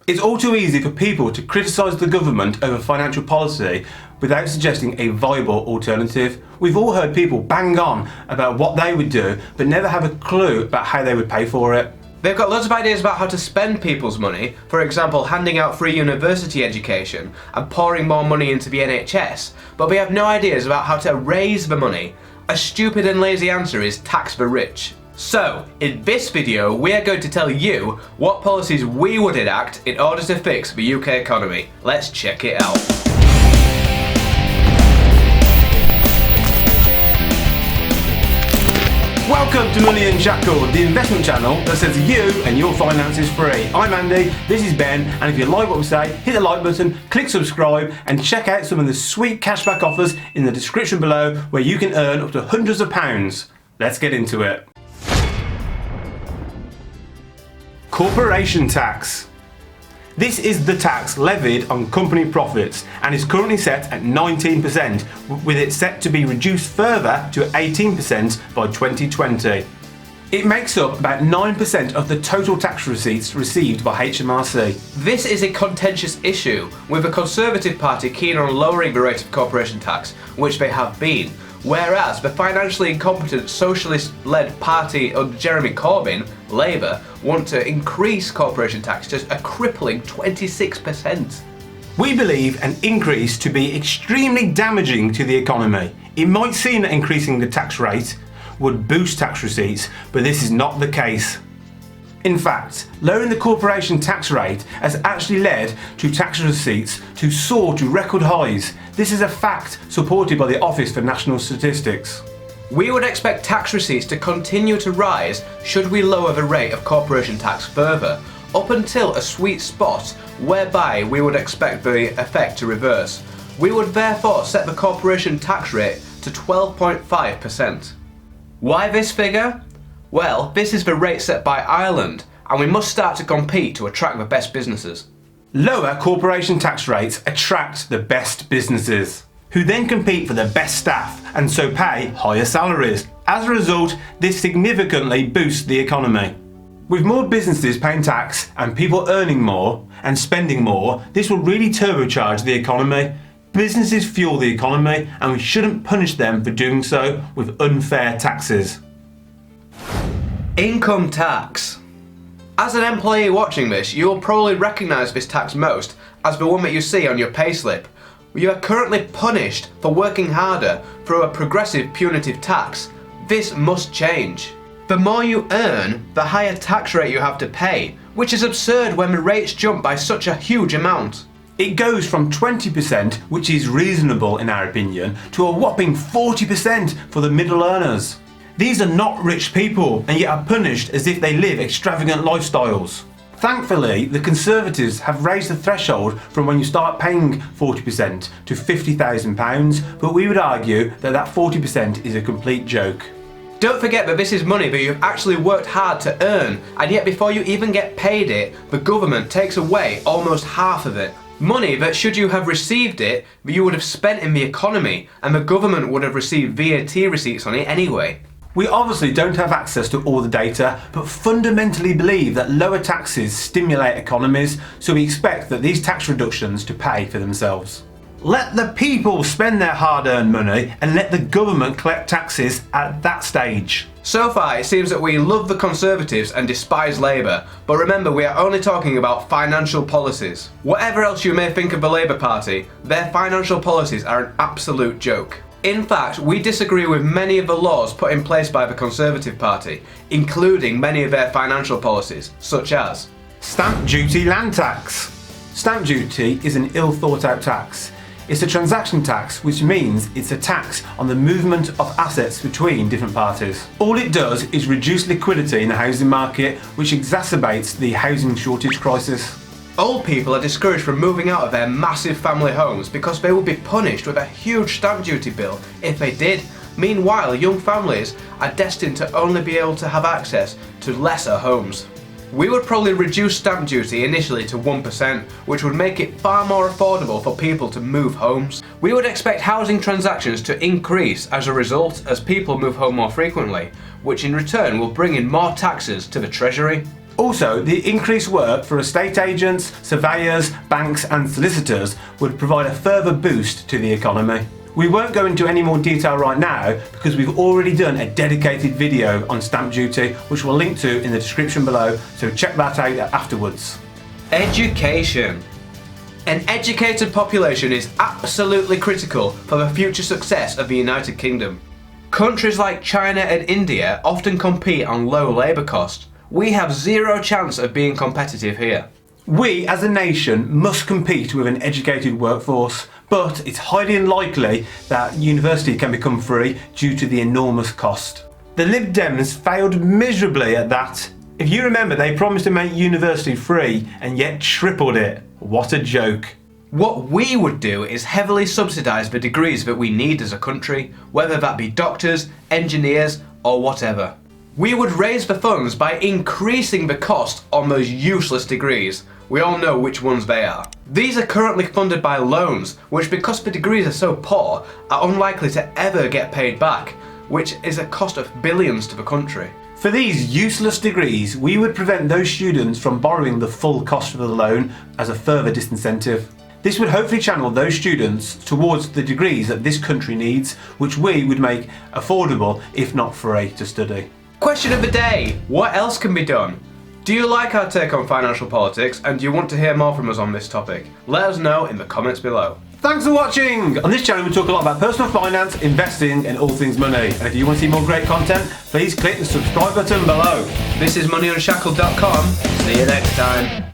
It's all too easy for people to criticise the government over financial policy without suggesting a viable alternative. We've all heard people bang on about what they would do, but never have a clue about how they would pay for it. They've got loads of ideas about how to spend people's money, for example handing out free university education and pouring more money into the NHS, but we have no ideas about how to raise the money. A stupid and lazy answer is tax the rich. So, in this video we are going to tell you what policies we would enact in order to fix the UK economy. Let's check it out. Welcome to Money Unshackled, the investment channel that sets you and your finances free. I'm Andy, this is Ben, and if you like what we say, hit the like button, click subscribe, and check out some of the sweet cashback offers in the description below where you can earn up to hundreds of pounds. Let's get into it. Corporation tax. This is the tax levied on company profits and is currently set at 19%, with it set to be reduced further to 18% by 2020. It makes up about 9% of the total tax receipts received by HMRC. This is a contentious issue, with the Conservative Party keen on lowering the rate of corporation tax, which they have been, whereas the financially incompetent socialist-led party under Jeremy Corbyn, Labour, want to increase corporation tax to a crippling 26%. We believe an increase to be extremely damaging to the economy. It might seem that increasing the tax rate would boost tax receipts, but this is not the case. In fact, lowering the corporation tax rate has actually led to tax receipts to soar to record highs. This is a fact supported by the Office for National Statistics. We would expect tax receipts to continue to rise should we lower the rate of corporation tax further, up until a sweet spot whereby we would expect the effect to reverse. We would therefore set the corporation tax rate to 12.5%. Why this figure? Well, this is the rate set by Ireland, and we must start to compete to attract the best businesses. Lower corporation tax rates attract the best businesses, who then compete for the best staff and so pay higher salaries. As a result, this significantly boosts the economy. With more businesses paying tax and people earning more and spending more, this will really turbocharge the economy. Businesses fuel the economy, and we shouldn't punish them for doing so with unfair taxes. Income tax. As an employee watching this, you will probably recognise this tax most as the one that you see on your payslip. You are currently punished for working harder through a progressive punitive tax. This must change. The more you earn, the higher tax rate you have to pay, which is absurd when the rates jump by such a huge amount. It goes from 20%, which is reasonable in our opinion, to a whopping 40% for the middle earners. These are not rich people and yet are punished as if they live extravagant lifestyles. Thankfully, the Conservatives have raised the threshold from when you start paying 40% to £50,000, but we would argue that that 40% is a complete joke. Don't forget that this is money that you've actually worked hard to earn, and yet before you even get paid it, the government takes away almost half of it. Money that, should you have received it, you would have spent in the economy, and the government would have received VAT receipts on it anyway. We obviously don't have access to all the data, but fundamentally believe that lower taxes stimulate economies, so we expect that these tax reductions to pay for themselves. Let the people spend their hard-earned money and let the government collect taxes at that stage. So far, it seems that we love the Conservatives and despise Labour, but remember, we are only talking about financial policies. Whatever else you may think of the Labour Party, their financial policies are an absolute joke. In fact, we disagree with many of the laws put in place by the Conservative Party, including many of their financial policies, such as Stamp duty land tax. Stamp duty is an ill thought out tax. It's a transaction tax, which means it's a tax on the movement of assets between different parties. All it does is reduce liquidity in the housing market, which exacerbates the housing shortage crisis. Old people are discouraged from moving out of their massive family homes because they would be punished with a huge stamp duty bill if they did. Meanwhile, young families are destined to only be able to have access to lesser homes. We would probably reduce stamp duty initially to 1%, which would make it far more affordable for people to move homes. We would expect housing transactions to increase as a result as people move home more frequently, which in return will bring in more taxes to the Treasury. Also, the increased work for estate agents, surveyors, banks and solicitors would provide a further boost to the economy. We won't go into any more detail right now because we've already done a dedicated video on stamp duty, which we'll link to in the description below, so check that out afterwards. Education. An educated population is absolutely critical for the future success of the United Kingdom. Countries like China and India often compete on low labour costs. We have zero chance of being competitive here. We as a nation must compete with an educated workforce, but it's highly unlikely that university can become free due to the enormous cost. The Lib Dems failed miserably at that. If you remember, they promised to make university free and yet tripled it. What a joke. What we would do is heavily subsidise the degrees that we need as a country, whether that be doctors, engineers or whatever. We would raise the funds by increasing the cost on those useless degrees. We all know which ones they are. These are currently funded by loans, which because the degrees are so poor, are unlikely to ever get paid back, which is a cost of billions to the country. For these useless degrees, we would prevent those students from borrowing the full cost of the loan as a further disincentive. This would hopefully channel those students towards the degrees that this country needs, which we would make affordable, if not free, to study. Question of the day: what else can be done? Do you like our take on financial politics and do you want to hear more from us on this topic? Let us know in the comments below. Thanks for watching! On this channel we talk a lot about personal finance, investing and all things money. And if you want to see more great content, please click the subscribe button below. This is MoneyUnshackled.com. See you next time.